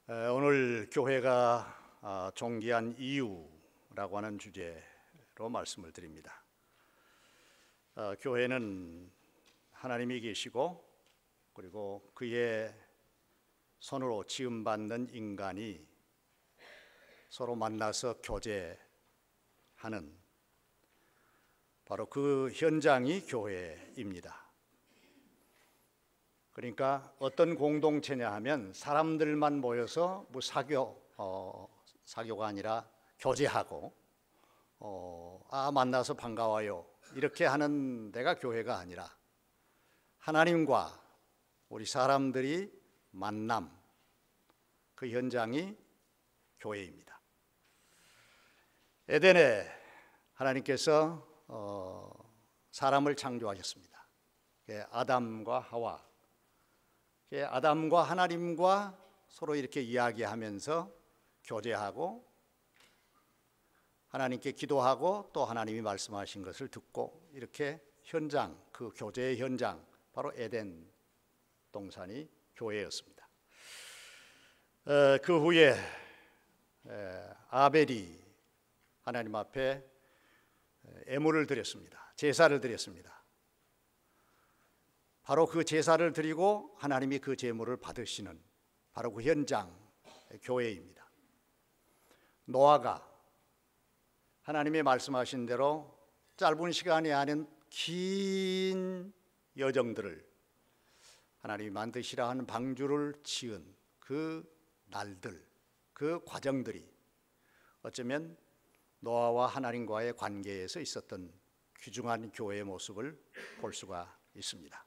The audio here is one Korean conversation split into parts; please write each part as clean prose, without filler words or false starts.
오늘 교회가 존귀한 이유라고 하는 주제로 말씀을 드립니다. 교회는 하나님이 계시고 그리고 그의 손으로 지음받는 인간이 서로 만나서 교제하는 바로 그 현장이 교회입니다. 그러니까 어떤 공동체냐 하면 사람들만 모여서 뭐 사교가 아니라 교제하고 만나서 반가워요 이렇게 하는 데가 교회가 아니라 하나님과 우리 사람들이 만남, 그 현장이 교회입니다. 에덴에 하나님께서 사람을 창조하셨습니다. 아담과 하와, 아담과 하나님과 서로 이렇게 이야기하면서 교제하고 하나님께 기도하고 또 하나님이 말씀하신 것을 듣고 이렇게 현장, 그 교제의 현장, 바로 에덴 동산이 교회였습니다. 그 후에 아벨이 하나님 앞에 애물을 드렸습니다. 제사를 드렸습니다. 바로 그 제사를 드리고 하나님이 그 제물을 받으시는 바로 그 현장, 교회입니다. 노아가 하나님이 말씀하신 대로 짧은 시간이 아닌 긴 여정들을 하나님이 만드시라 하는 방주를 지은 그 날들, 그 과정들이 어쩌면 노아와 하나님과의 관계에서 있었던 귀중한 교회의 모습을 볼 수가 있습니다.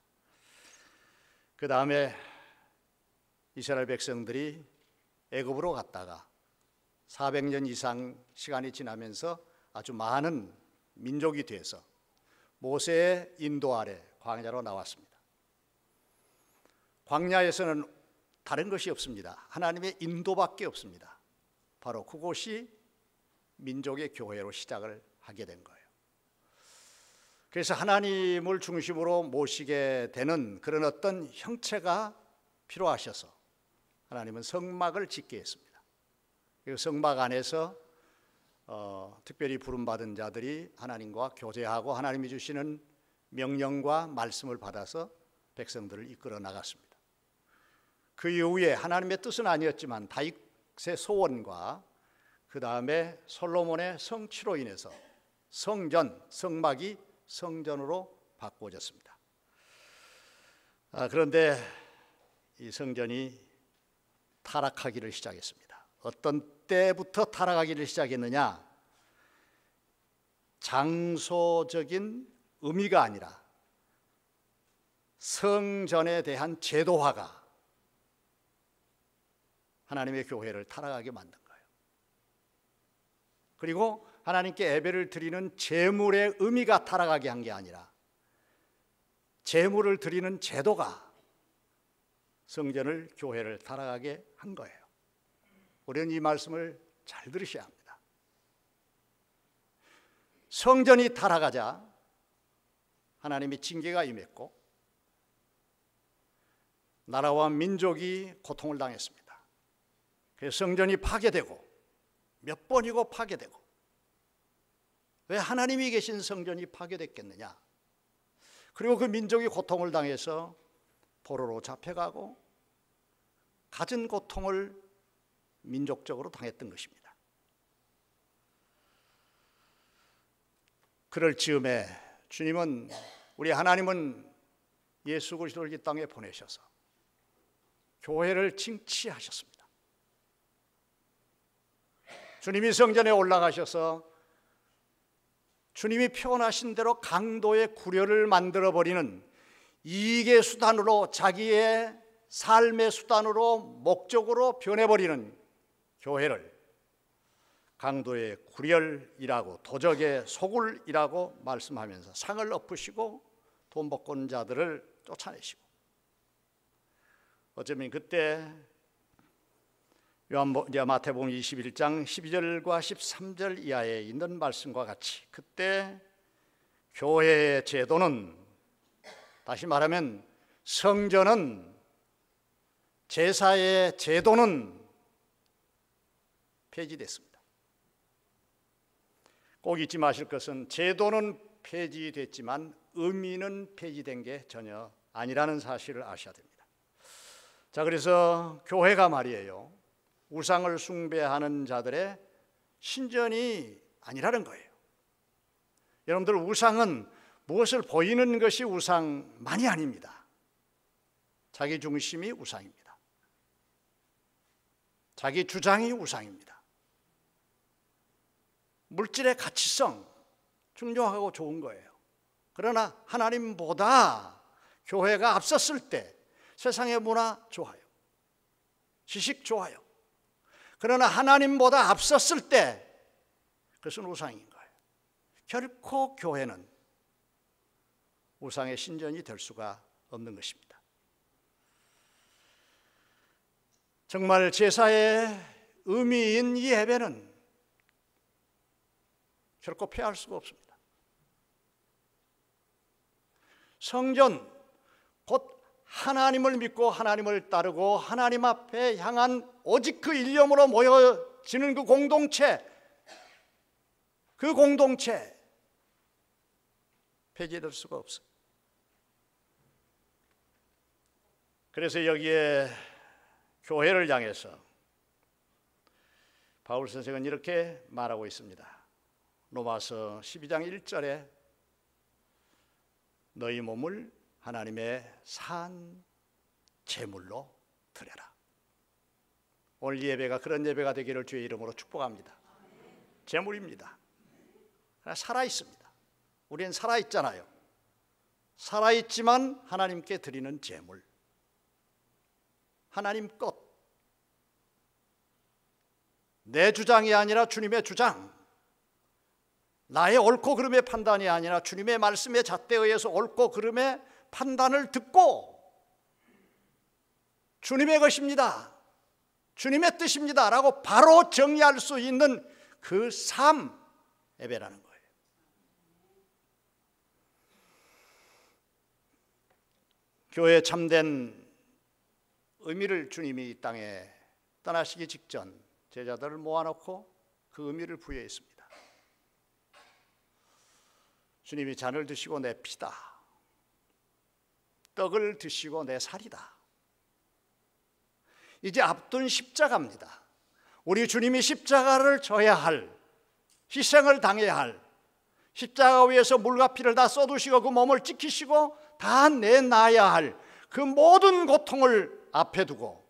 그 다음에 이스라엘 백성들이 애굽으로 갔다가 400년 이상 시간이 지나면서 아주 많은 민족이 돼서 모세의 인도 아래 광야로 나왔습니다. 광야에서는 다른 것이 없습니다. 하나님의 인도밖에 없습니다. 바로 그곳이 민족의 교회로 시작을 하게 된 거예요. 그래서 하나님을 중심으로 모시게 되는 그런 어떤 형체가 필요하셔서 하나님은 성막을 짓게 했습니다. 그 성막 안에서 특별히 부름받은 자들이 하나님과 교제하고 하나님이 주시는 명령과 말씀을 받아서 백성들을 이끌어 나갔습니다. 그 이후에 하나님의 뜻은 아니었지만 다윗의 소원과 그 다음에 솔로몬의 성취로 인해서 성막이 성전으로 바꾸어졌습니다. 그런데 이 성전이 타락하기를 시작했습니다. 어떤 때부터 타락하기를 시작했느냐? 장소적인 의미가 아니라 성전에 대한 제도화가 하나님의 교회를 타락하게 만든 거예요. 그리고 하나님께 예배를 드리는 제물의 의미가 타락하게 한 게 아니라 제물을 드리는 제도가 성전을, 교회를 타락하게 한 거예요. 우리는 이 말씀을 잘 들으셔야 합니다. 성전이 타락하자 하나님의 징계가 임했고 나라와 민족이 고통을 당했습니다. 그래서 성전이 파괴되고 몇 번이고 파괴되고, 왜 하나님이 계신 성전이 파괴됐겠느냐? 그리고 그 민족이 고통을 당해서 포로로 잡혀가고 갖은 고통을 민족적으로 당했던 것입니다. 그럴 즈음에 주님은, 우리 하나님은 예수 그리스도를 이 땅에 보내셔서 교회를 징치하셨습니다. 주님이 성전에 올라가셔서 주님이 표현하신 대로 강도의 구려를 만들어버리는 이익의 수단으로, 자기의 삶의 수단으로, 목적으로 변해버리는 교회를 강도의 구렬이라고, 도적의 소굴이라고 말씀하면서 상을 엎으시고 돈 벌건 자들을 쫓아내시고, 어쩌면 그때 마태복음 21장 12절과 13절 이하에 있는 말씀과 같이 그때 교회의 제도는, 다시 말하면 성전은, 제사의 제도는 폐지됐습니다. 꼭 잊지 마실 것은 제도는 폐지됐지만 의미는 폐지된 게 전혀 아니라는 사실을 아셔야 됩니다. 자, 그래서 교회가 말이에요, 우상을 숭배하는 자들의 신전이 아니라는 거예요. 여러분들, 우상은 무엇을 보이는 것이 우상만이 아닙니다. 자기 중심이 우상입니다. 자기 주장이 우상입니다. 물질의 가치성 중요하고 좋은 거예요. 그러나 하나님보다 교회가 앞섰을 때 세상의 문화 좋아요. 지식 좋아요. 그러나 하나님보다 앞섰을 때 그것은 우상인 거예요. 결코 교회는 우상의 신전이 될 수가 없는 것입니다. 정말 제사의 의미인 이 예배는 결코 폐할 수가 없습니다. 성전, 곧 하나님을 믿고 하나님을 따르고 하나님 앞에 향한 오직 그 일념으로 모여지는 그 공동체 폐지될 수가 없어요. 그래서 여기에 교회를 향해서 바울 선생은 이렇게 말하고 있습니다. 로마서 12장 1절에 너희 몸을 하나님의 산 제물로 드려라. 오늘 예배가 그런 예배가 되기를 주의 이름으로 축복합니다. 제물입니다. 살아있습니다. 우리는 살아있잖아요. 살아있지만 하나님께 드리는 제물, 하나님 것, 내 주장이 아니라 주님의 주장, 나의 옳고 그름의 판단이 아니라 주님의 말씀의 잣대에 의해서 옳고 그름의 판단을 듣고 주님의 것입니다, 주님의 뜻입니다 라고 바로 정의할 수 있는 그 삶, 예배라는 거예요. 교회의 참된 의미를 주님이 이 땅에 떠나시기 직전 제자들을 모아놓고 그 의미를 부여했습니다. 주님이 잔을 드시고 내 피다, 떡을 드시고 내 살이다. 이제 앞둔 십자가입니다. 우리 주님이 십자가를 져야 할, 희생을 당해야 할, 십자가 위에서 물과 피를 다 쏟으시고 그 몸을 지키시고 다 내놔야 할 그 모든 고통을 앞에 두고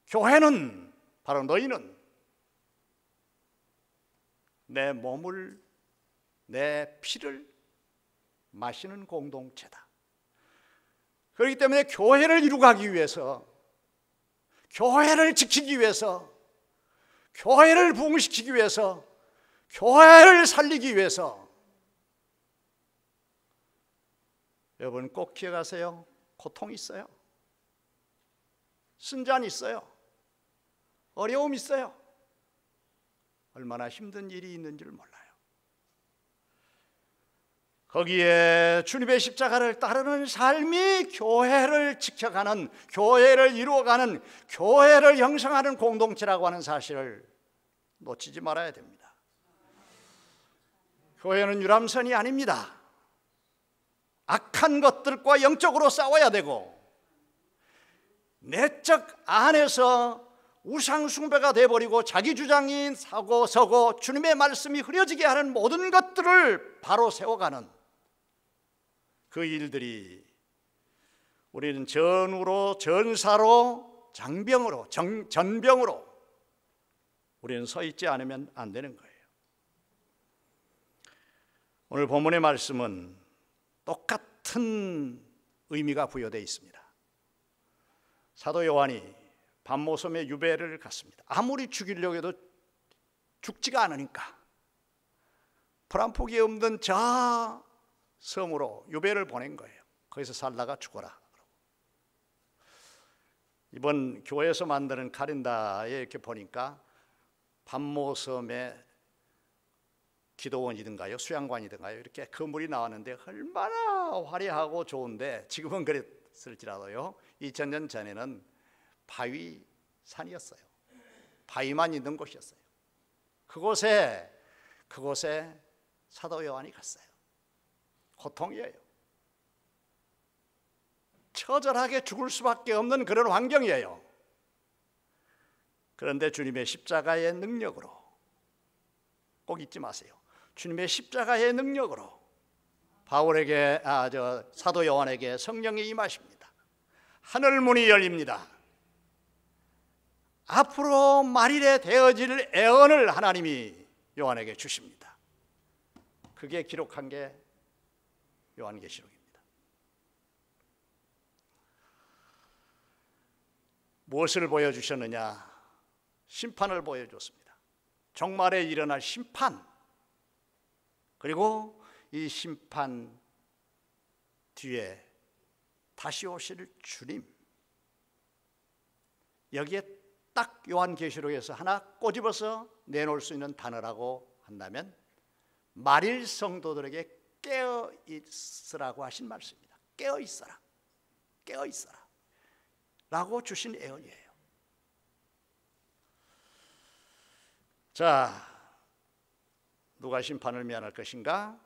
교회는, 바로 너희는 내 몸을, 내 피를 마시는 공동체다. 그렇기 때문에 교회를 이루가기 위해서, 교회를 지키기 위해서, 교회를 부흥시키기 위해서, 교회를 살리기 위해서 여러분 꼭 기억하세요. 고통이 있어요. 순잔이 있어요. 어려움이 있어요. 얼마나 힘든 일이 있는 줄 몰라요. 거기에 주님의 십자가를 따르는 삶이 교회를 지켜가는, 교회를 이루어가는, 교회를 형성하는 공동체라고 하는 사실을 놓치지 말아야 됩니다. 교회는 유람선이 아닙니다. 악한 것들과 영적으로 싸워야 되고, 내적 안에서 우상 숭배가 돼버리고 자기 주장이 사고 서고 주님의 말씀이 흐려지게 하는 모든 것들을 바로 세워가는 그 일들이 우리는 전우로, 전사로, 장병으로, 전병으로 우리는 서 있지 않으면 안 되는 거예요. 오늘 본문의 말씀은 똑같은 의미가 부여되어 있습니다. 사도 요한이 밤모섬에 유배를 갔습니다. 아무리 죽이려고 해도 죽지가 않으니까 풀한포기 없는 저 섬으로 유배를 보낸 거예요. 거기서 살다가 죽어라. 이번 교회에서 만드는 카린다에 이렇게 보니까 밤모섬에 기도원이든가요, 수양관이든가요, 이렇게 건물이 나왔는데 얼마나 화려하고 좋은데, 지금은 그랬을지라도요 2000년 전에는 바위 산이었어요. 바위만 있는 곳이었어요. 그곳에 사도 요한이 갔어요. 고통이에요. 처절하게 죽을 수밖에 없는 그런 환경이에요. 그런데 주님의 십자가의 능력으로, 꼭 잊지 마세요. 주님의 십자가의 능력으로 바울에게 사도 요한에게 성령이 임하십니다. 하늘 문이 열립니다. 앞으로 말일에 되어질 애언을 하나님이 요한에게 주십니다. 그게 기록한 게 요한계시록입니다. 무엇을 보여주셨느냐? 심판을 보여줬습니다. 종말에 일어날 심판, 그리고 이 심판 뒤에 다시 오실 주님. 여기에 딱 요한계시록에서 하나 꼬집어서 내놓을 수 있는 단어라고 한다면 말일 성도들에게 깨어 있으라고 하신 말씀입니다. 깨어 있어라, 깨어 있어라 라고 주신 애언이에요. 자, 누가 심판을 면할 것인가?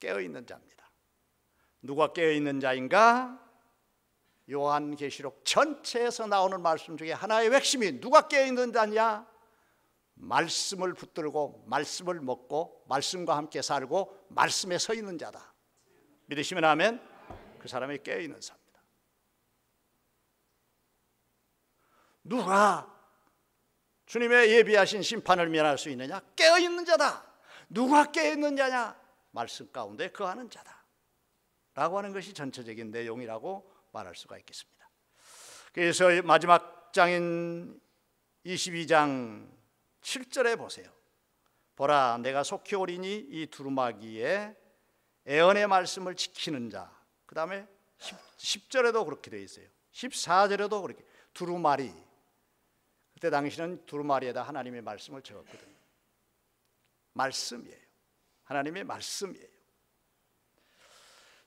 깨어 있는 자입니다. 누가 깨어 있는 자인가? 요한계시록 전체에서 나오는 말씀 중에 하나의 핵심이 누가 깨어 있는 자냐? 말씀을 붙들고 말씀을 먹고 말씀과 함께 살고 말씀에 서 있는 자다. 믿으시면 아멘. 그 사람이 깨어 있는 자입니다. 누가 주님의 예비하신 심판을 면할 수 있느냐? 깨어 있는 자다. 누가 깨어 있는 자냐? 말씀 가운데 거하는 자다 라고 하는 것이 전체적인 내용이라고 말할 수가 있겠습니다. 그래서 마지막 장인 22장 7절에 보세요. 보라, 내가 속히 오리니 이 두루마기에 애언의 말씀을 지키는 자. 그 다음에 10절에도 그렇게 되어 있어요. 14절에도 그렇게. 두루마리, 그때 당시는 두루마리에다 하나님의 말씀을 적었거든요. 말씀이에요. 하나님의 말씀이에요.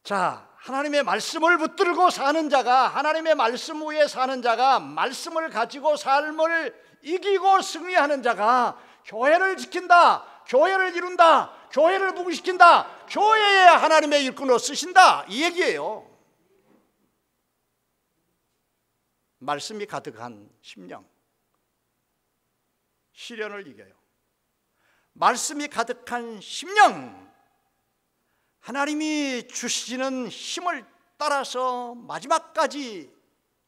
자, 하나님의 말씀을 붙들고 사는 자가, 하나님의 말씀 위에 사는 자가, 말씀을 가지고 삶을 이기고 승리하는 자가 교회를 지킨다, 교회를 이룬다, 교회를 부흥시킨다, 교회에 하나님의 일꾼으로 쓰신다, 이 얘기예요. 말씀이 가득한 심령, 시련을 이겨요. 말씀이 가득한 심령, 하나님이 주시는 힘을 따라서 마지막까지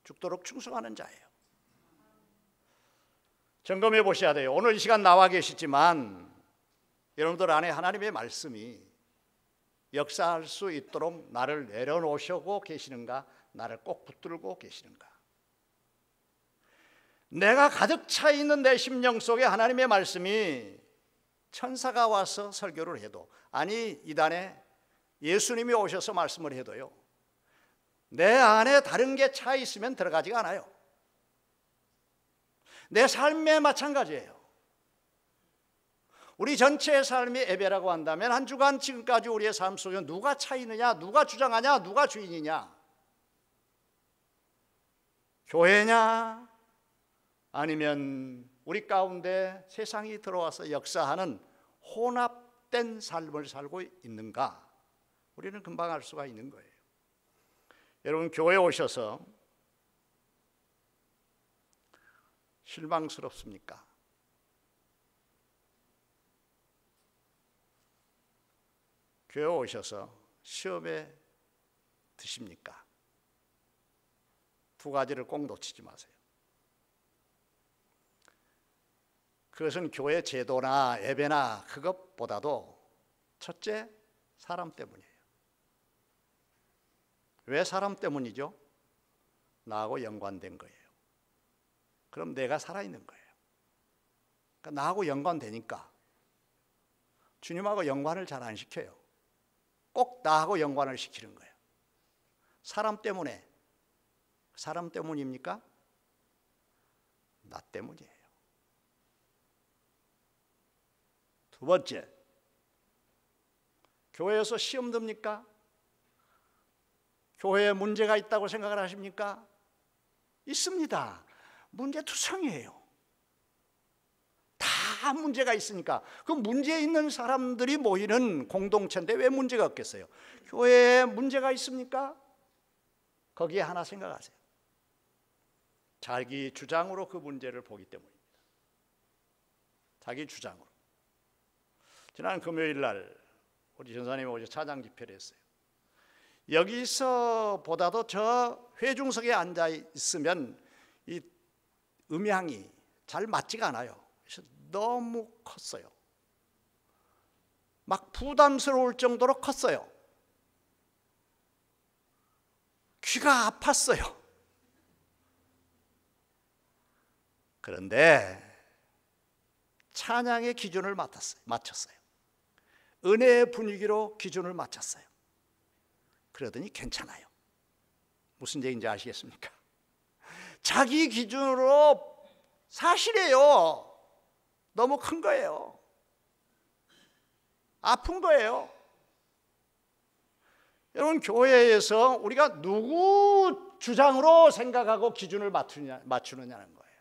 죽도록 충성하는 자예요. 점검해 보셔야 돼요. 오늘 이 시간 나와 계시지만 여러분들 안에 하나님의 말씀이 역사할 수 있도록 나를 내려놓으시고 계시는가? 나를 꼭 붙들고 계시는가? 내가 가득 차 있는 내 심령 속에 하나님의 말씀이 천사가 와서 설교를 해도, 아니 이단에 예수님이 오셔서 말씀을 해도요, 내 안에 다른 게 차 있으면 들어가지가 않아요. 내 삶에 마찬가지예요. 우리 전체의 삶이 예배라고 한다면 한 주간 지금까지 우리의 삶 속에 누가 차 있느냐, 누가 주장하냐, 누가 주인이냐? 교회냐? 아니면 우리 가운데 세상이 들어와서 역사하는 혼합된 삶을 살고 있는가? 우리는 금방 알 수가 있는 거예요. 여러분, 교회에 오셔서 실망스럽습니까? 교회에 오셔서 시험에 드십니까? 두 가지를 꼭 놓치지 마세요. 그것은 교회 제도나 예배나 그것보다도 첫째, 사람 때문이에요. 왜 사람 때문이죠? 나하고 연관된 거예요. 그럼 내가 살아있는 거예요. 그러니까 나하고 연관되니까 주님하고 연관을 잘 안 시켜요. 꼭 나하고 연관을 시키는 거예요. 사람 때문에. 사람 때문입니까? 나 때문이에요. 두 번째, 교회에서 시험 듭니까? 교회에 문제가 있다고 생각을 하십니까? 있습니다. 문제투성이에요. 다 다 문제가 있으니까 그 문제 있는 사람들이 모이는 공동체인데 왜 문제가 없겠어요? 교회에 문제가 있습니까? 거기에 하나 생각하세요. 자기 주장으로 그 문제를 보기 때문입니다. 자기 주장으로. 지난 금요일 날 우리 전사님이 오셔서 차장 집회를 했어요. 여기서 보다도 저 회중석에 앉아 있으면 이 음향이 잘 맞지가 않아요. 그래서 너무 컸어요. 막 부담스러울 정도로 컸어요. 귀가 아팠어요. 그런데 찬양의 기준을 맞췄어요. 은혜의 분위기로 기준을 맞췄어요. 그러더니 괜찮아요. 무슨 얘기인지 아시겠습니까? 자기 기준으로 사실이에요. 너무 큰 거예요. 아픈 거예요. 여러분, 교회에서 우리가 누구 주장으로 생각하고 기준을 맞추느냐는 거예요.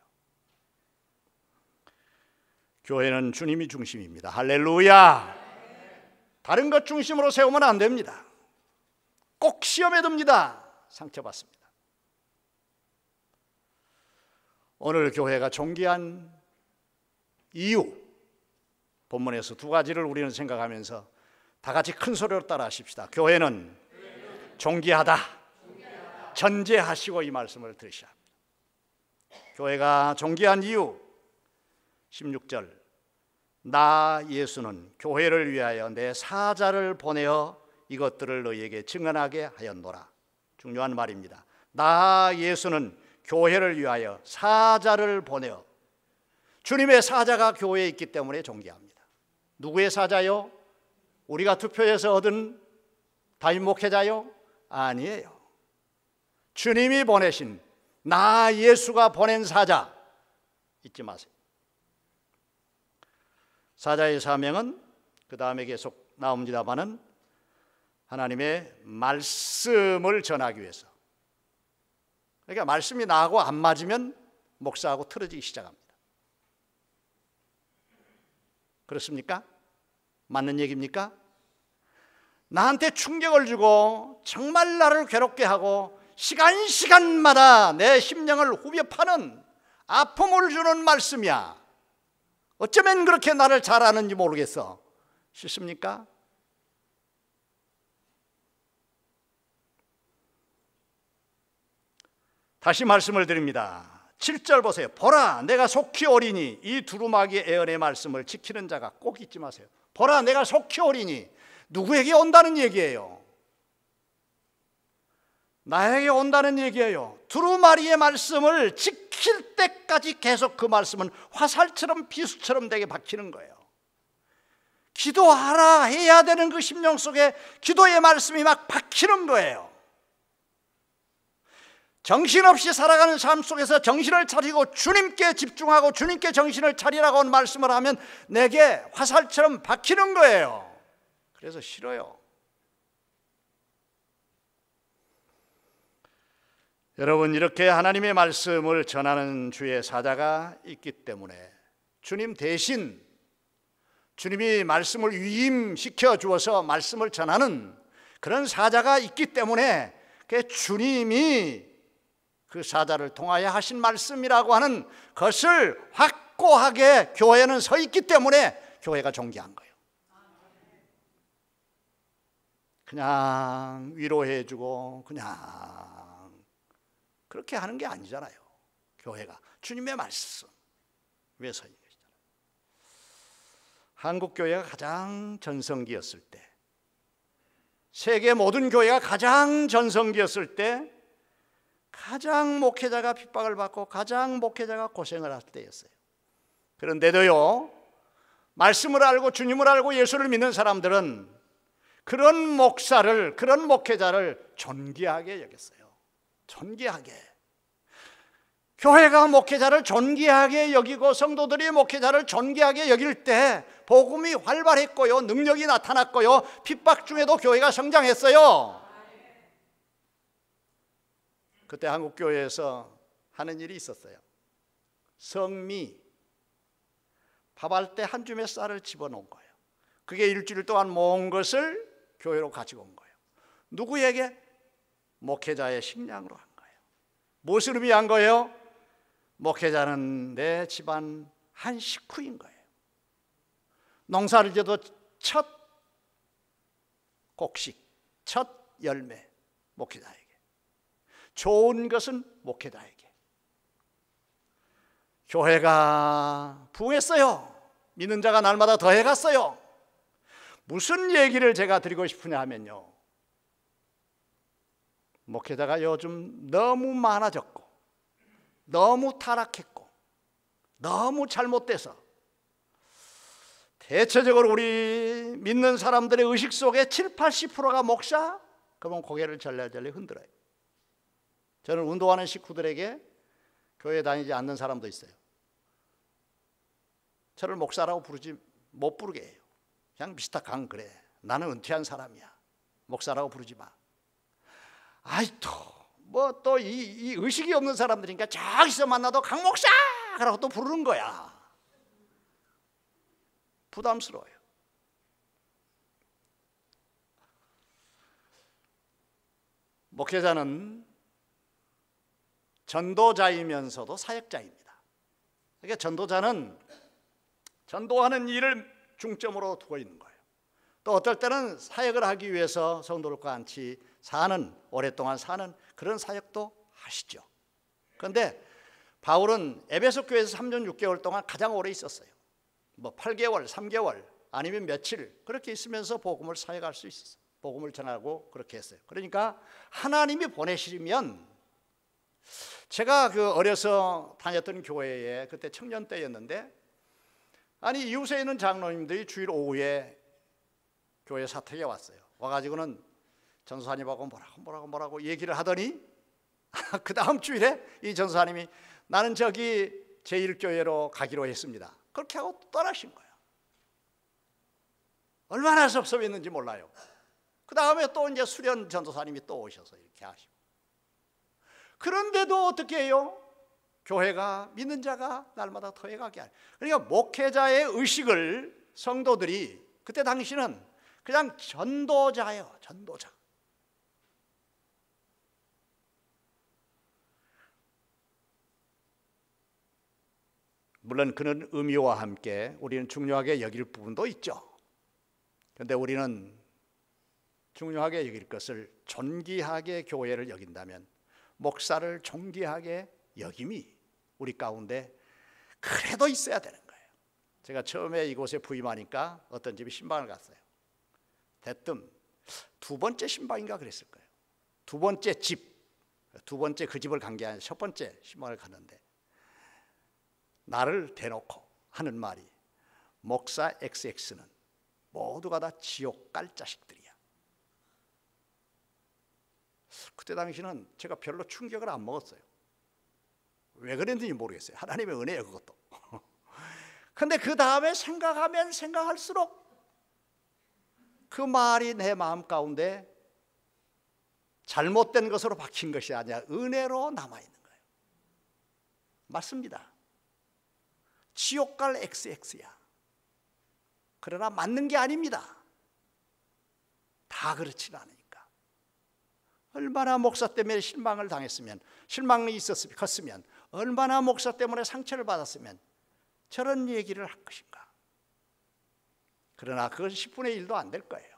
교회는 주님이 중심입니다. 할렐루야. 다른 것 중심으로 세우면 안 됩니다. 꼭 시험에 듭니다. 상처받습니다. 오늘 교회가 존귀한 이유, 본문에서 두 가지를 우리는 생각하면서 다 같이 큰 소리로 따라 하십시다. 교회는 존귀하다. 전제하시고 이 말씀을 들으셔야 합니다. 교회가 존귀한 이유, 16절. 나 예수는 교회를 위하여 내 사자를 보내어 이것들을 너희에게 증언하게 하였노라. 중요한 말입니다. 나 예수는 교회를 위하여 사자를 보내어. 주님의 사자가 교회에 있기 때문에 존귀합니다. 누구의 사자요? 우리가 투표해서 얻은 담임 목회자요? 아니에요. 주님이 보내신, 나 예수가 보낸 사자, 잊지 마세요. 사자의 사명은 그 다음에 계속 나옵니다마는 하나님의 말씀을 전하기 위해서. 그러니까 말씀이 나하고 안 맞으면 목사하고 틀어지기 시작합니다. 그렇습니까? 맞는 얘기입니까? 나한테 충격을 주고 정말 나를 괴롭게 하고 시간마다 내 심령을 후벼 파는 아픔을 주는 말씀이야. 어쩌면 그렇게 나를 잘 아는지 모르겠어. 싫습니까? 다시 말씀을 드립니다. 7절 보세요. 보라, 내가 속히 오리니. 이 두루마기 예언의 말씀을 지키는 자가 꼭 잊지 마세요. 보라, 내가 속히 오리니. 누구에게 온다는 얘기예요? 나에게 온다는 얘기예요. 두루마리의 말씀을 지킬 때까지 계속 그 말씀은 화살처럼 비수처럼 되게 박히는 거예요. 기도하라 해야 되는 그 심령 속에 기도의 말씀이 막 박히는 거예요. 정신없이 살아가는 삶 속에서 정신을 차리고 주님께 집중하고 주님께 정신을 차리라고 하는 말씀을 하면 내게 화살처럼 박히는 거예요. 그래서 싫어요. 여러분, 이렇게 하나님의 말씀을 전하는 주의 사자가 있기 때문에 주님 대신 주님이 말씀을 위임시켜 주어서 말씀을 전하는 그런 사자가 있기 때문에 주님이 그 사자를 통하여 하신 말씀이라고 하는 것을 확고하게 교회는 서 있기 때문에 교회가 존귀한 거예요. 그냥 위로해주고 그냥 그렇게 하는 게 아니잖아요. 교회가 주님의 말씀 위에 서 있는 것이잖아요. 한국 교회가 가장 전성기였을 때, 세계 모든 교회가 가장 전성기였을 때 가장 목회자가 핍박을 받고 가장 목회자가 고생을 할 때였어요. 그런데도요, 말씀을 알고 주님을 알고 예수를 믿는 사람들은 그런 목사를, 그런 목회자를 존귀하게 여겼어요. 존귀하게. 교회가 목회자를 존귀하게 여기고 성도들이 목회자를 존귀하게 여길 때 복음이 활발했고요, 능력이 나타났고요, 핍박 중에도 교회가 성장했어요. 그때 한국교회에서 하는 일이 있었어요. 성미, 밥할 때 한 줌의 쌀을 집어넣은 거예요. 그게 일주일 동안 모은 것을 교회로 가지고 온 거예요. 누구에게? 목회자의 식량으로 한 거예요. 무엇을 의미한 거예요? 목회자는 내 집안 한 식구인 거예요. 농사를 지어도 첫 곡식, 첫 열매, 목회자에게. 좋은 것은 목회자에게. 교회가 부흥했어요. 믿는 자가 날마다 더해갔어요. 무슨 얘기를 제가 드리고 싶으냐 하면요, 목회자가 요즘 너무 많아졌고 너무 타락했고 너무 잘못돼서 대체적으로 우리 믿는 사람들의 의식 속에 7, 80%가 목사? 그러면 고개를 절레절레 흔들어요. 저는 운동하는 식구들에게 교회 다니지 않는 사람도 있어요. 저를 목사라고 부르지 못 부르게 해요. 그냥 미스터 강 그래. 나는 은퇴한 사람이야. 목사라고 부르지 마. 아이 또 이 의식이 없는 사람들이니까 저기서 만나도 강 목사라고 또 부르는 거야. 부담스러워요. 목회자는 전도자이면서도 사역자입니다. 그러니까 전도자는 전도하는 일을 중점으로 두고 있는 거예요. 또 어떨 때는 사역을 하기 위해서 성도들과 같이 오랫동안 사는 그런 사역도 하시죠. 그런데 바울은 에베소 교회에서 3년 6개월 동안 가장 오래 있었어요. 8개월, 3개월 아니면 며칠 그렇게 있으면서 복음을 사역할 수 있었어요. 복음을 전하고 그렇게 했어요. 그러니까 하나님이 보내시면, 제가 어려서 다녔던 교회에 그때 청년 때였는데, 아니 이웃에 있는 장로님들이 주일 오후에 교회 사택에 왔어요. 와가지고는 전도사님하고 뭐라고 얘기를 하더니 그 다음 주일에 이 전도사님이 나는 저기 제1교회로 가기로 했습니다. 그렇게 하고 떠나신 거예요. 얼마나 섭섭했는지 몰라요. 그 다음에 또 이제 수련 전도사님이 또 오셔서 이렇게 하시고. 그런데도 어떻게 해요? 교회가, 믿는 자가 날마다 더해가게 하는. 그러니까 목회자의 의식을 성도들이, 그때 당시는 그냥 전도자예요. 전도자. 물론 그런 의미와 함께 우리는 중요하게 여길 부분도 있죠. 그런데 우리는 중요하게 여길 것을 존귀하게 교회를 여긴다면 목사를 존귀하게 여김이 우리 가운데 그래도 있어야 되는 거예요. 제가 처음에 이곳에 부임하니까 어떤 집이 신방을 갔어요. 대뜸 두 번째 신방인가 그랬을 거예요. 두 번째 집, 두 번째 그 집을 간 게 아니라 첫 번째 신방을 갔는데 나를 대놓고 하는 말이, 목사 XX는 모두가 다 지옥 갈 자식들이야. 그때 당시는 제가 별로 충격을 안 먹었어요. 왜 그랬는지 모르겠어요. 하나님의 은혜예요, 그것도. 근데 그 다음에 생각하면 생각할수록 그 말이 내 마음 가운데 잘못된 것으로 박힌 것이 아니라 은혜로 남아있는 거예요. 맞습니다. 지옥 갈 XX야. 그러나 맞는 게 아닙니다. 다 그렇지는 않으니까. 얼마나 목사 때문에 실망을 당했으면, 실망이 컸으면, 얼마나 목사 때문에 상처를 받았으면 저런 얘기를 할 것인가. 그러나 그건 10분의 1도 안 될 거예요.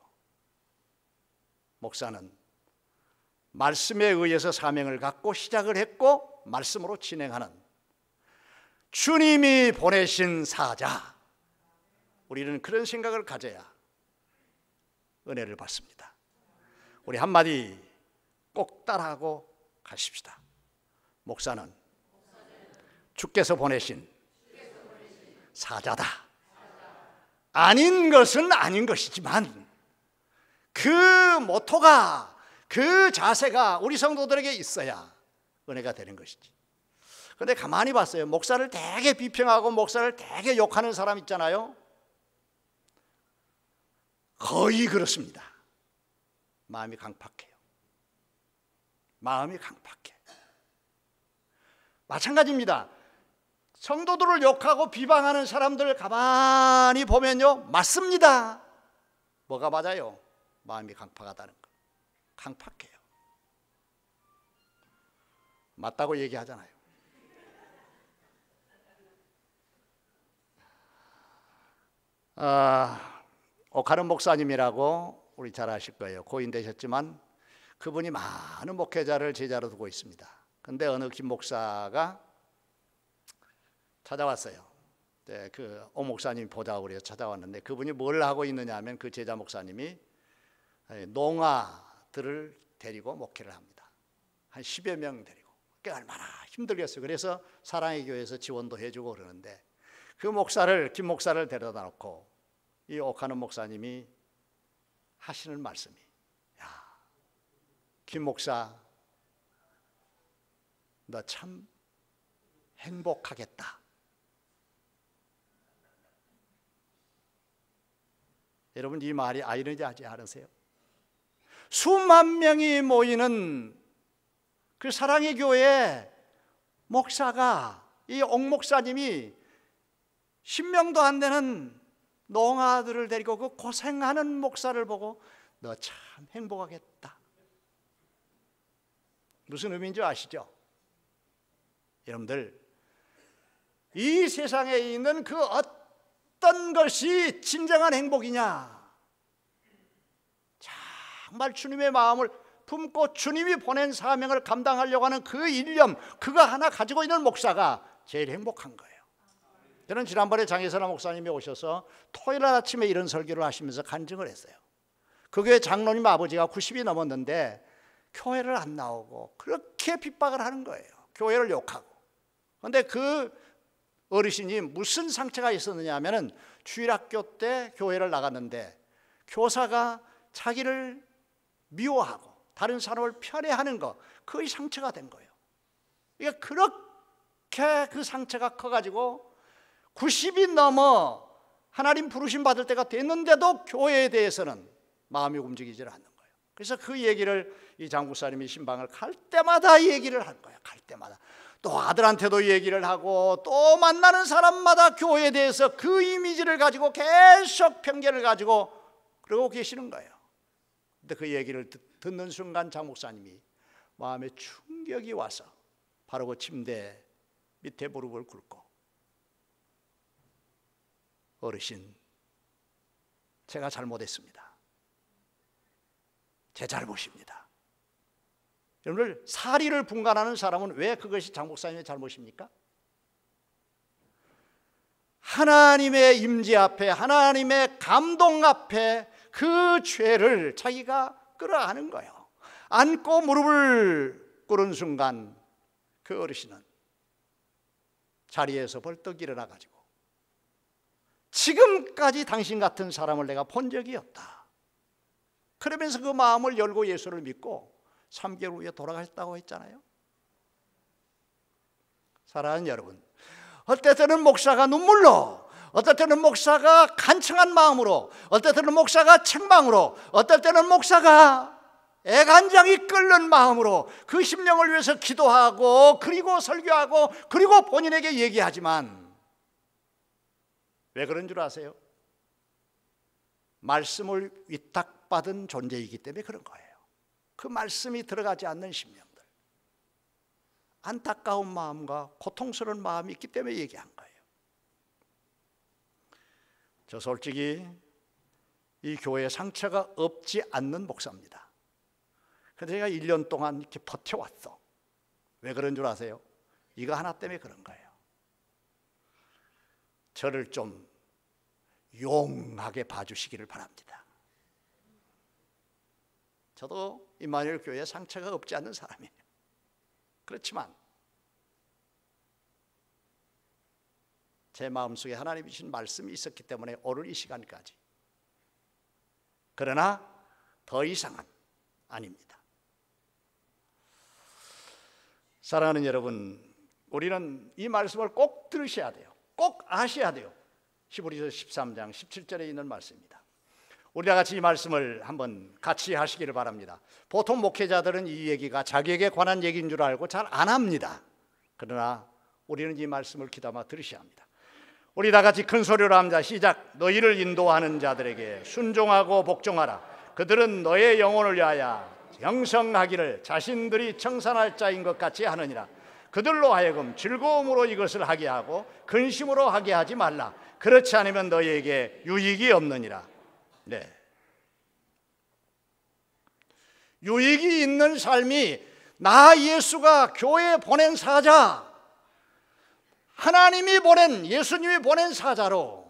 목사는 말씀에 의해서 사명을 갖고 시작을 했고 말씀으로 진행하는 주님이 보내신 사자. 우리는 그런 생각을 가져야 은혜를 받습니다. 우리 한마디 꼭 따라하고 가십시다. 목사는 주께서 보내신 사자다. 아닌 것은 아닌 것이지만 그 모토가, 그 자세가 우리 성도들에게 있어야 은혜가 되는 것이지. 그런데 가만히 봤어요. 목사를 되게 비평하고 목사를 되게 욕하는 사람 있잖아요. 거의 그렇습니다. 마음이 강팍해요. 마음이 강팍해. 마찬가지입니다. 성도들을 욕하고 비방하는 사람들 가만히 보면요, 맞습니다. 뭐가 맞아요? 마음이 강팍하다는 거. 강팍해요. 맞다고 얘기하잖아요. 오카는 목사님이라고 우리 잘 아실 거예요. 고인 되셨지만 그분이 많은 목회자를 제자로 두고 있습니다. 근데 어느 김 목사가 찾아왔어요. 네, 그 오 목사님 보자고 그래서 찾아왔는데 그분이 뭘 하고 있느냐 하면 그 제자 목사님이 농아들을 데리고 목회를 합니다. 한 10여 명 데리고. 그게 얼마나 힘들겠어요. 그래서 사랑의 교회에서 지원도 해주고 그러는데 그 목사를, 김 목사를 데려다 놓고 이 오카는 목사님이 하시는 말씀이, 야, 김 목사, 너 참 행복하겠다. 여러분, 이 말이 아이러니하지 않으세요? 수만 명이 모이는 그 사랑의 교회 목사가, 이 옥 목사님이 10명도 안 되는 농아들을 데리고 그 고생하는 목사를 보고 너 참 행복하겠다. 무슨 의미인지 아시죠? 여러분들, 이 세상에 있는 그 어떤 것이 진정한 행복이냐? 정말 주님의 마음을 품고 주님이 보낸 사명을 감당하려고 하는 그 일념, 그거 하나 가지고 있는 목사가 제일 행복한 거예요. 저는 지난번에 장혜선아 목사님이 오셔서 토요일 아침에 이런 설교를 하시면서 간증을 했어요. 그 교회 장로님 아버지가 90이 넘었는데 교회를 안 나오고 그렇게 핍박을 하는 거예요. 교회를 욕하고. 그런데 그 어르신이 무슨 상처가 있었느냐 하면은 주일학교 때 교회를 나갔는데 교사가 자기를 미워하고 다른 사람을 편애하는 거, 그의 상처가 된 거예요. 이게 그렇게 그 상처가 커가지고 90이 넘어 하나님 부르심 받을 때가 됐는데도 교회에 대해서는 마음이 움직이질 않는 거예요. 그래서 그 얘기를 이 장국사님이 신방을 갈 때마다 얘기를 할 거예요. 갈 때마다 또 아들한테도 얘기를 하고 또 만나는 사람마다 교회에 대해서 그 이미지를 가지고 계속 편견을 가지고 그러고 계시는 거예요. 근데 그 얘기를 듣는 순간 장 목사님이 마음에 충격이 와서 바로 그 침대 밑에 무릎을 꿇고, 어르신, 제가 잘못했습니다. 제 잘못입니다. 여러분들, 사리를 분간하는 사람은 왜 그것이 장 목사님의 잘못입니까? 하나님의 임재 앞에, 하나님의 감동 앞에 그 죄를 자기가 끌어안은 거예요. 안고 무릎을 꿇은 순간 그 어르신은 자리에서 벌떡 일어나 가지고 지금까지 당신 같은 사람을 내가 본 적이 없다. 그러면서 그 마음을 열고 예수를 믿고 3개월 후에 돌아가셨다고 했잖아요. 사랑하는 여러분, 어떨 때는 목사가 눈물로, 어떨 때는 목사가 간청한 마음으로, 어떨 때는 목사가 책망으로, 어떨 때는 목사가 애간장이 끓는 마음으로 그 심령을 위해서 기도하고 그리고 설교하고 그리고 본인에게 얘기하지만 왜 그런 줄 아세요? 말씀을 위탁받은 존재이기 때문에 그런 거예요. 그 말씀이 들어가지 않는 심령들, 안타까운 마음과 고통스러운 마음이 있기 때문에 얘기한 거예요. 저 솔직히 이 교회에 상처가 없지 않는 목사입니다. 그런데 제가 1년 동안 이렇게 버텨왔어. 왜 그런 줄 아세요? 이거 하나 때문에 그런 거예요. 저를 좀 용하게 봐주시기를 바랍니다. 저도 임마누엘 교회에 상처가 없지 않는 사람이에요. 그렇지만 제 마음속에 하나님이 주신 말씀이 있었기 때문에 오늘 이 시간까지, 그러나 더 이상은 아닙니다. 사랑하는 여러분, 우리는 이 말씀을 꼭 들으셔야 돼요. 꼭 아셔야 돼요. 히브리서 13장 17절에 있는 말씀입니다. 우리 다 같이 이 말씀을 한번 같이 하시기를 바랍니다. 보통 목회자들은 이 얘기가 자기에게 관한 얘기인 줄 알고 잘 안 합니다. 그러나 우리는 이 말씀을 귀담아 들으셔야 합니다. 우리 다 같이 큰 소리로 합니다. 시작. 너희를 인도하는 자들에게 순종하고 복종하라. 그들은 너의 영혼을 위하여 영성하기를 자신들이 청산할 자인 것 같이 하느니라. 그들로 하여금 즐거움으로 이것을 하게 하고 근심으로 하게 하지 말라. 그렇지 않으면 너희에게 유익이 없느니라. 네. 유익이 있는 삶이 나 예수가 교회에 보낸 사자, 하나님이 보낸, 예수님이 보낸 사자로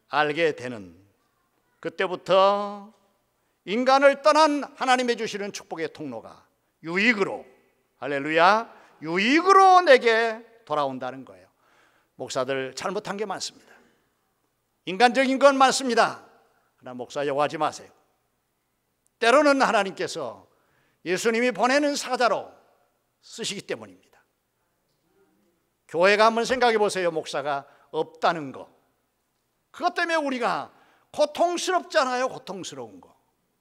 알게 되는, 그때부터 인간을 떠난 하나님의 주시는 축복의 통로가 유익으로, 할렐루야, 유익으로 내게 돌아온다는 거예요. 목사들 잘못한 게 많습니다. 인간적인 건 많습니다. 그러나 목사라고 하지 마세요. 때로는 하나님께서 예수님이 보내는 사자로 쓰시기 때문입니다. 교회가 한번 생각해 보세요. 목사가 없다는 거. 그것 때문에 우리가 고통스럽잖아요. 고통스러운 거.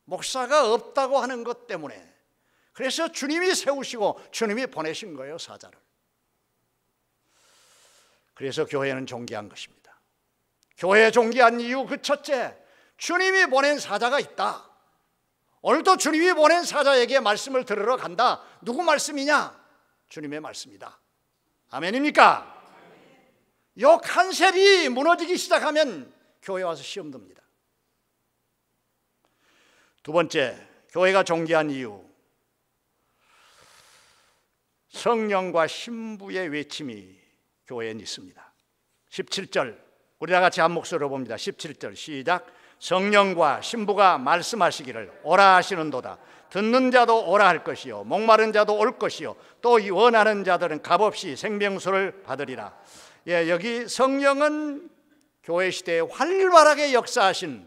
목사가 없다고 하는 것 때문에. 그래서 주님이 세우시고 주님이 보내신 거예요. 사자를. 그래서 교회는 존귀한 것입니다. 교회 존귀한 이유 그 첫째, 주님이 보낸 사자가 있다. 오늘도 주님이 보낸 사자에게 말씀을 들으러 간다. 누구 말씀이냐? 주님의 말씀이다. 아멘입니까? 요 컨셉이 무너지기 시작하면 교회 와서 시험 듭니다. 두 번째, 교회가 존귀한 이유, 성령과 신부의 외침이 교회에 있습니다. 17절, 우리 다 같이 한 목소리로 봅니다. 17절 시작. 성령과 신부가 말씀하시기를 오라 하시는도다. 듣는 자도 오라 할 것이요 목마른 자도 올 것이요 또 원하는 자들은 값없이 생명수를 받으리라. 예, 여기 성령은 교회 시대에 활발하게 역사하신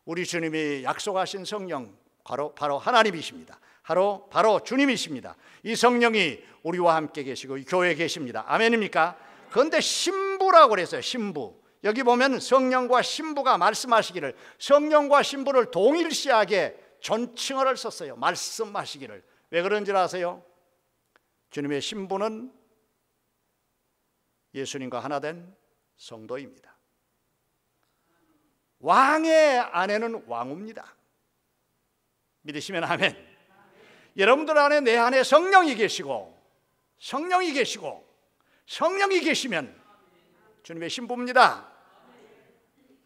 우리 주님이 약속하신 성령, 바로 하나님이십니다. 바로 주님이십니다. 이 성령이 우리와 함께 계시고 이 교회에 계십니다. 아멘입니까? 그런데 신부라고 그랬어요. 신부. 여기 보면 성령과 신부가 말씀하시기를, 성령과 신부를 동일시하게 존칭어를 썼어요. 말씀하시기를. 왜 그런지 아세요? 주님의 신부는 예수님과 하나 된 성도입니다. 왕의 아내는 왕후입니다. 믿으시면 아멘. 여러분들 안에, 내 안에 성령이 계시고 성령이 계시면 주님의 신부입니다.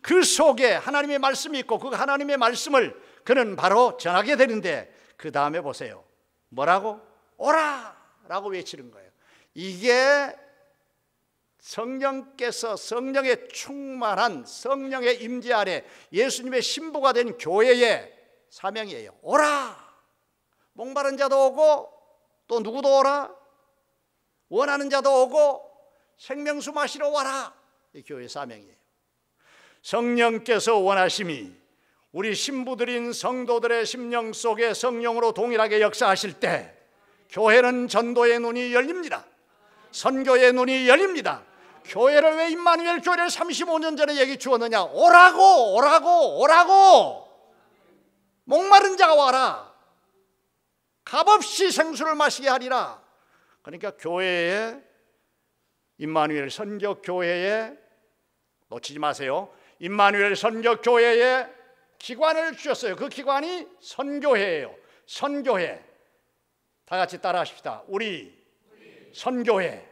그 속에 하나님의 말씀이 있고 그 하나님의 말씀을 그는 바로 전하게 되는데, 그 다음에 보세요. 뭐라고? 오라! 라고 외치는 거예요. 이게 성령께서, 성령의 충만한 성령의 임재 아래 예수님의 신부가 된 교회의 사명이에요. 오라! 목마른 자도 오고 또 누구도 오라? 원하는 자도 오고 생명수 마시러 와라. 이 교회의 사명이에요. 성령께서 원하심이 우리 신부들인 성도들의 심령 속에 성령으로 동일하게 역사하실 때 교회는 전도의 눈이 열립니다. 선교의 눈이 열립니다. 교회를 왜 임마누엘 교회를 35년 전에 얘기 주었느냐? 오라고. 목마른 자가 와라. 값없이 생수를 마시게 하리라. 그러니까 교회에, 임마누엘 선교교회에, 놓치지 마세요. 임마누엘 선교교회에 기관을 주셨어요. 그 기관이 선교회예요. 선교회. 다 같이 따라하십시다. 우리 선교회.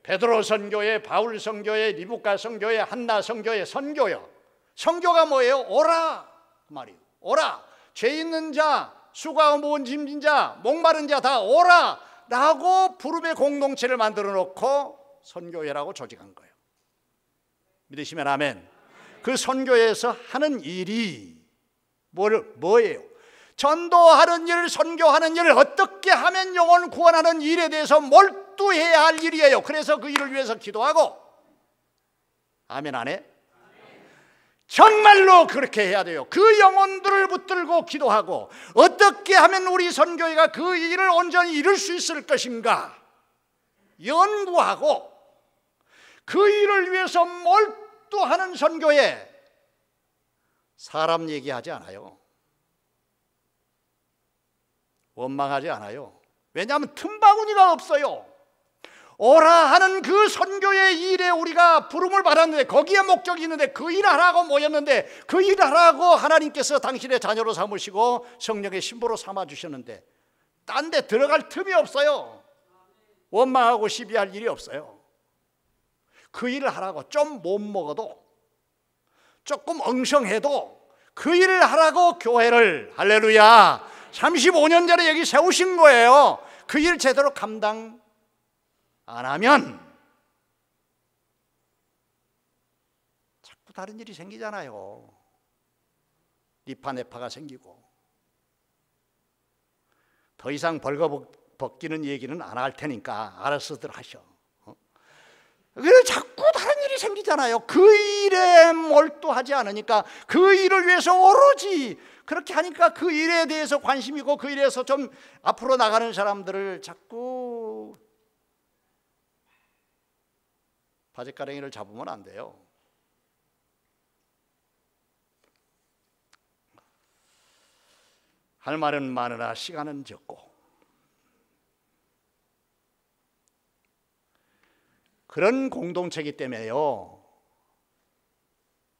베드로 선교회, 바울 선교회, 리브카 선교회, 한나 선교회, 선교요. 선교가 뭐예요? 오라 그 말이에요. 오라. 죄 있는 자, 수고하고 무거운 짐진 자, 목마른 자 다 오라 라고 부름의 공동체를 만들어 놓고 선교회라고 조직한 거예요. 믿으시면 아멘. 그 선교회에서 하는 일이 뭐예요? 전도하는 일, 선교하는 일, 어떻게 하면 영혼 구원하는 일에 대해서 몰두해야 할 일이에요. 그래서 그 일을 위해서 기도하고, 아멘 안 해? 정말로 그렇게 해야 돼요. 그 영혼들을 붙들고 기도하고, 어떻게 하면 우리 선교회가 그 일을 온전히 이룰 수 있을 것인가 연구하고, 그 일을 위해서 몰두하는 선교회, 사람 얘기하지 않아요. 원망하지 않아요. 왜냐하면 틈바구니가 없어요. 오라 하는 그 선교의 일에 우리가 부름을 받았는데, 거기에 목적이 있는데 그 일하라고 모였는데, 그 일하라고 하나님께서 당신의 자녀로 삼으시고 성령의 신부로 삼아주셨는데 딴 데 들어갈 틈이 없어요. 원망하고 시비할 일이 없어요. 그 일을 하라고. 좀 못 먹어도, 조금 엉성해도 그 일을 하라고 교회를, 할렐루야, 35년 전에 여기 세우신 거예요. 그 일 제대로 감당 안 하면 자꾸 다른 일이 생기잖아요. 니파네파가 생기고. 더 이상 벌거벗기는 얘기는 안 할 테니까 알아서들 하셔. 그래 자꾸 다른 일이 생기잖아요. 그 일에 몰두하지 않으니까, 그 일을 위해서 오로지 그렇게 하니까 그 일에 대해서 관심이고, 그 일에서 좀 앞으로 나가는 사람들을 자꾸 바짓가랭이를 잡으면 안 돼요. 할 말은 많으나 시간은 적고, 그런 공동체이기 때문에요,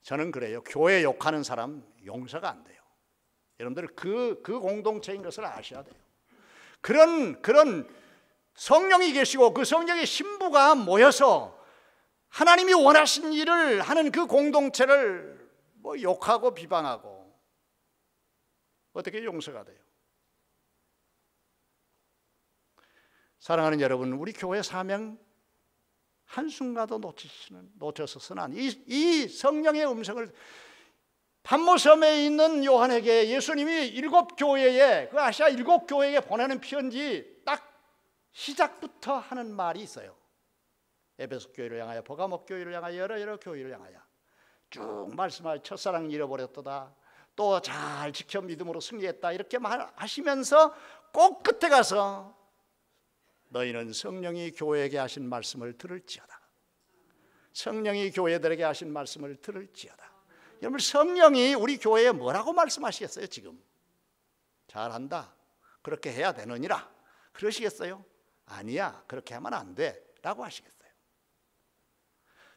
저는 그래요. 교회 욕하는 사람 용서가 안 돼요. 여러분들 그 공동체인 것을 아셔야 돼요. 그런 성령이 계시고 그 성령의 신부가 모여서 하나님이 원하신 일을 하는 그 공동체를 뭐 욕하고 비방하고 어떻게 용서가 돼요? 사랑하는 여러분, 우리 교회 사명 한순간도 놓쳐서는 안. 이 성령의 음성을, patmos섬에 있는 요한에게 예수님이 7교회에, 그 아시아 7교회에 보내는 편지 딱 시작부터 하는 말이 있어요. 에베소 교회를 향하여, 버가모 교회를 향하여, 여러 교회를 향하여 쭉 말씀하여, 첫사랑 잃어버렸도다, 또 잘 지켜 믿음으로 승리했다, 이렇게 말하시면서 꼭 끝에 가서 너희는 성령이 교회에게 하신 말씀을 들을지어다. 성령이 교회들에게 하신 말씀을 들을지어다. 여러분, 성령이 우리 교회에 뭐라고 말씀하시겠어요? 지금 잘한다, 그렇게 해야 되느니라 그러시겠어요? 아니야, 그렇게 하면 안 돼 라고 하시겠어요?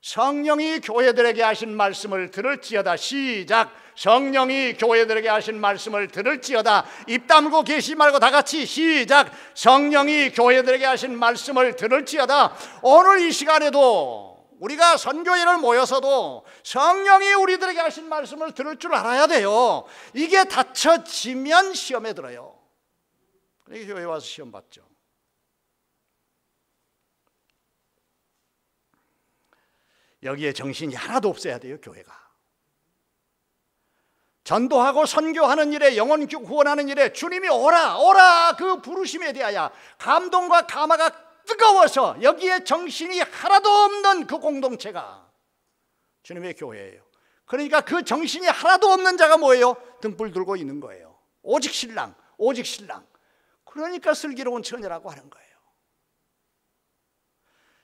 성령이 교회들에게 하신 말씀을 들을지어다. 시작. 성령이 교회들에게 하신 말씀을 들을지어다. 입 다물고 계시 말고 다 같이 시작. 성령이 교회들에게 하신 말씀을 들을지어다. 오늘 이 시간에도 우리가 선교회를 모여서도 성령이 우리들에게 하신 말씀을 들을 줄 알아야 돼요. 이게 닫혀지면 시험에 들어요. 그러니까 교회 와서 시험 받죠. 여기에 정신이 하나도 없어야 돼요. 교회가 전도하고 선교하는 일에, 영혼 구원하는 일에 주님이 오라 그 부르심에 대하여 감동과 감화가 뜨거워서 여기에 정신이 하나도 없는 그 공동체가 주님의 교회예요. 그러니까 그 정신이 하나도 없는 자가 뭐예요? 등불 들고 있는 거예요. 오직 신랑, 오직 신랑. 그러니까 슬기로운 처녀라고 하는 거예요.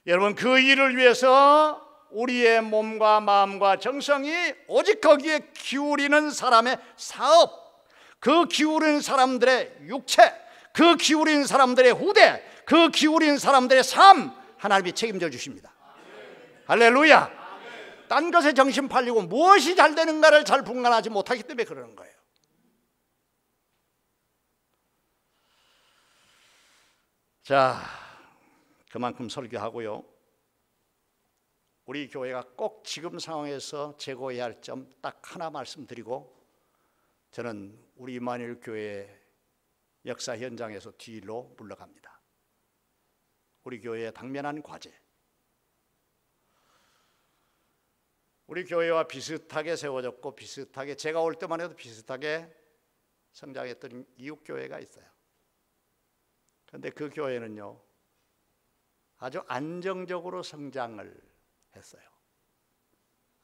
여러분, 그 일을 위해서 우리의 몸과 마음과 정성이 오직 거기에 기울이는 사람의 사업, 그 기울이는 사람들의 육체, 그 기울이는 사람들의 후대, 그 기울이는 사람들의 삶, 하나님이 책임져 주십니다. 할렐루야. 딴 것에 정신 팔리고 무엇이 잘 되는가를 잘 분간하지 못하기 때문에 그러는 거예요. 자, 그만큼 설교하고요. 우리 교회가 꼭 지금 상황에서 제고해야 할 점 딱 하나 말씀드리고 저는 우리 임마누엘 교회 역사 현장에서 뒤로 물러갑니다. 우리 교회의 당면한 과제, 우리 교회와 비슷하게 세워졌고 비슷하게, 제가 올 때만 해도 비슷하게 성장했던 이웃 교회가 있어요. 그런데 그 교회는요, 아주 안정적으로 성장을 했어요.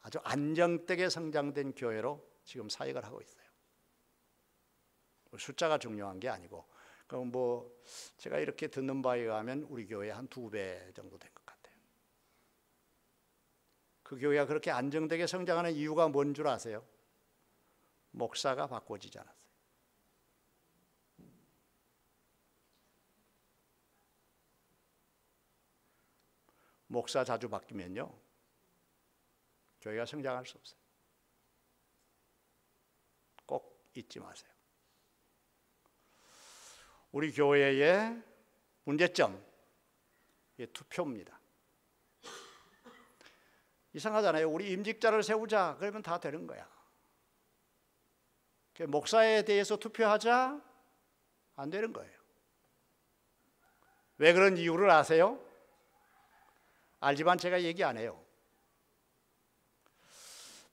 아주 안정되게 성장된 교회로 지금 사역을 하고 있어요. 숫자가 중요한 게 아니고, 그럼 뭐 제가 이렇게 듣는 바에 의하면 우리 교회 한 2배 정도 된 것 같아요. 그 교회가 그렇게 안정되게 성장하는 이유가 뭔 줄 아세요? 목사가 바꿔지지 않았어요. 목사 자주 바뀌면요, 교회가 성장할 수 없어요. 꼭 잊지 마세요. 우리 교회의 문제점, 투표입니다. 이상하잖아요. 우리 임직자를 세우자 그러면 다 되는 거야. 목사에 대해서 투표하자 안 되는 거예요. 왜 그런 이유를 아세요? 알지만 제가 얘기 안 해요.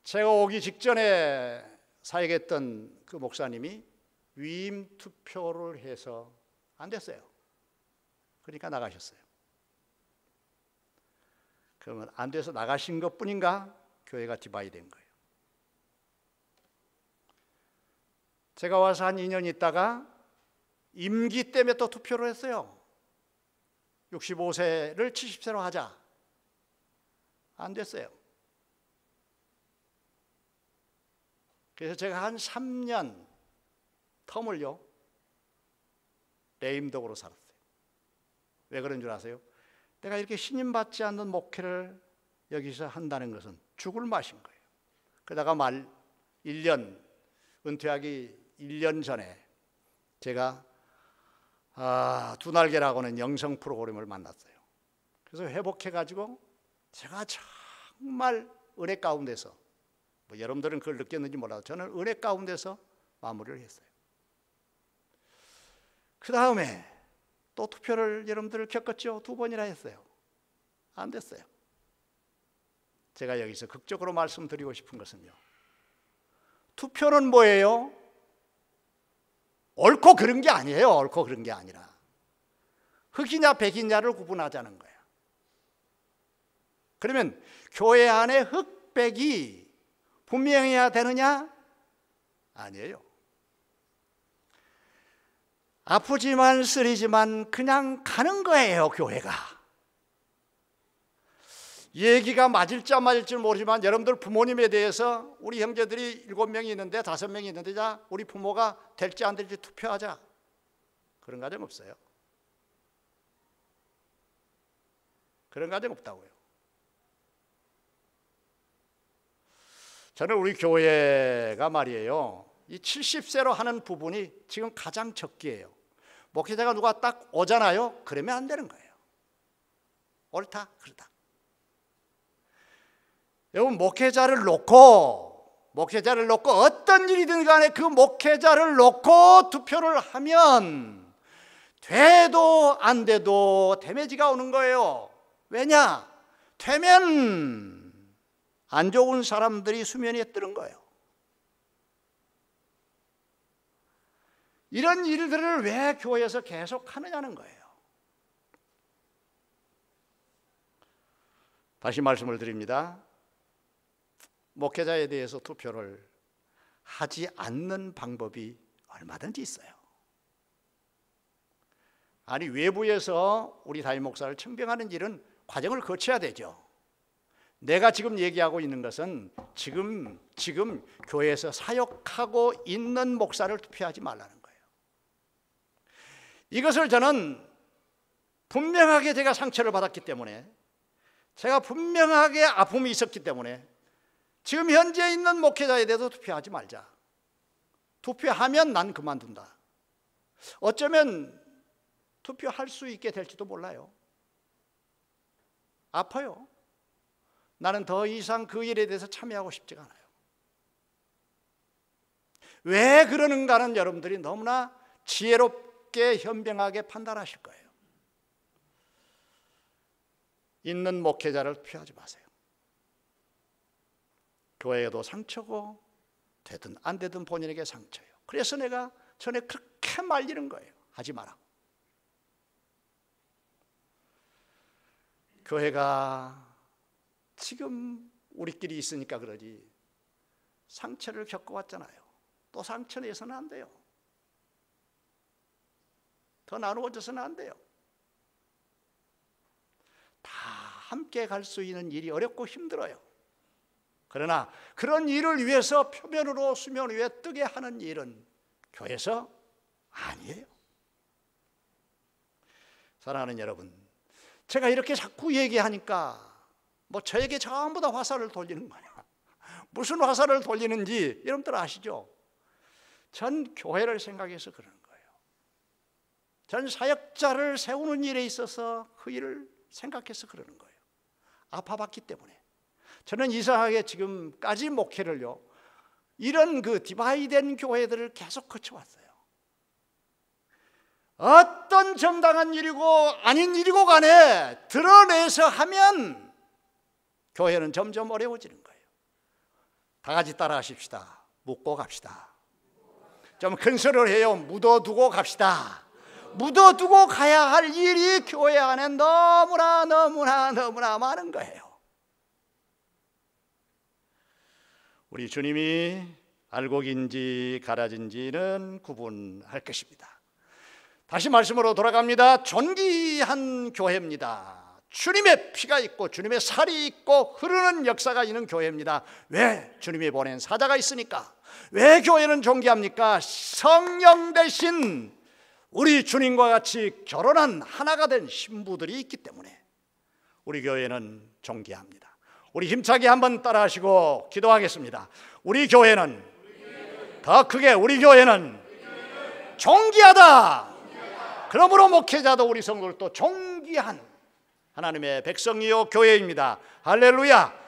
제가 오기 직전에 사역했던 그 목사님이 위임 투표를 해서 안 됐어요. 그러니까 나가셨어요. 그러면 안 돼서 나가신 것뿐인가? 교회가 디바이드된 거예요. 제가 와서 한 2년 있다가 임기 때문에 또 투표를 했어요. 65세를 70세로 하자. 안 됐어요. 그래서 제가 한 3년 텀을요, 레임덕으로 살았어요. 왜 그런 줄 아세요? 내가 이렇게 신임받지 않는 목회를 여기서 한다는 것은 죽을 맛인 거예요. 그러다가 1년, 은퇴하기 1년 전에 제가 두 날개라고는 영성 프로그램을 만났어요. 그래서 회복해가지고 제가 정말 은혜 가운데서, 여러분들은 그걸 느꼈는지 몰라도 저는 은혜 가운데서 마무리를 했어요. 그 다음에 또 투표를 여러분들 겪었죠? 2번이나 했어요. 안 됐어요. 제가 여기서 극적으로 말씀드리고 싶은 것은요, 투표는 뭐예요? 옳고 그른 게 아니에요. 옳고 그른 게 아니라 흑이냐 백이냐를 구분하자는 거예요. 그러면 교회 안에 흑백이 분명해야 되느냐? 아니에요. 아프지만 쓰리지만 그냥 가는 거예요, 교회가. 얘기가 맞을지 안 맞을지 모르지만 여러분들 부모님에 대해서 우리 형제들이 7명이 있는데 5명이 있는데, 자, 우리 부모가 될지 안 될지 투표하자. 그런 가정 없어요. 그런 가정 없다고요. 저는 우리 교회가 말이에요, 이 70세로 하는 부분이 지금 가장 적기예요. 목회자가 누가 딱 오잖아요, 그러면 안 되는 거예요. 옳다 그르다. 여러분, 목회자를 놓고 어떤 일이든 간에 그 목회자를 놓고 투표를 하면 돼도 안 돼도 데미지가 오는 거예요. 왜냐? 되면 안 좋은 사람들이 수면 위에 뜨는 거예요. 이런 일들을 왜 교회에서 계속 하느냐는 거예요. 다시 말씀을 드립니다. 목회자에 대해서 투표를 하지 않는 방법이 얼마든지 있어요. 아니, 외부에서 우리 담임 목사를 청빙하는 일은 과정을 거쳐야 되죠. 내가 지금 얘기하고 있는 것은 지금 교회에서 사역하고 있는 목사를 투표하지 말라는 거예요. 이것을 저는 분명하게 제가 상처를 받았기 때문에, 제가 분명하게 아픔이 있었기 때문에 지금 현재 있는 목회자에 대해서 투표하지 말자. 투표하면 난 그만둔다. 어쩌면 투표할 수 있게 될지도 몰라요. 아파요. 나는 더 이상 그 일에 대해서 참여하고 싶지가 않아요. 왜 그러는가는 여러분들이 너무나 지혜롭게 현명하게 판단하실 거예요. 있는 목회자를 투표하지 마세요. 교회에도 상처고 되든 안 되든 본인에게 상처예요. 그래서 내가 전에 그렇게 말리는 거예요. 하지 마라. 교회가 지금 우리끼리 있으니까 그러지 상처를 겪어왔잖아요. 또 상처 내서는 안 돼요. 더 나누어져서는 안 돼요. 다 함께 갈 수 있는 일이 어렵고 힘들어요. 그러나 그런 일을 위해서 표면으로 수면 위에 뜨게 하는 일은 교회에서 아니에요. 사랑하는 여러분, 제가 이렇게 자꾸 얘기하니까 뭐 저에게 전부 다 화살을 돌리는 거냐. 무슨 화살을 돌리는지 여러분들 아시죠? 전 교회를 생각해서 그러는 거예요. 전 사역자를 세우는 일에 있어서 그 일을 생각해서 그러는 거예요. 아파봤기 때문에. 저는 이상하게 지금까지 목회를요, 이런 그 디바이된 교회들을 계속 거쳐왔어요. 어떤 정당한 일이고 아닌 일이고 간에 드러내서 하면 교회는 점점 어려워지는 거예요. 다 같이 따라 하십시다. 묻고 갑시다. 좀 큰 소리를 해요. 묻어두고 갑시다. 묻어두고 가야 할 일이 교회 안에 너무나 많은 거예요. 우리 주님이 알곡인지 가라진지는 구분할 것입니다. 다시 말씀으로 돌아갑니다. 존귀한 교회입니다. 주님의 피가 있고 주님의 살이 있고 흐르는 역사가 있는 교회입니다. 왜? 주님이 보낸 사자가 있으니까. 왜 교회는 존귀합니까? 성령 대신 우리 주님과 같이 결혼한 하나가 된 신부들이 있기 때문에 우리 교회는 존귀합니다. 우리 힘차게 한번 따라하시고 기도하겠습니다. 우리 교회는 더 크게 우리 교회는 존귀하다. 그러므로 목회자도 우리 성도들도 존귀한 하나님의 백성이요 교회입니다. 할렐루야.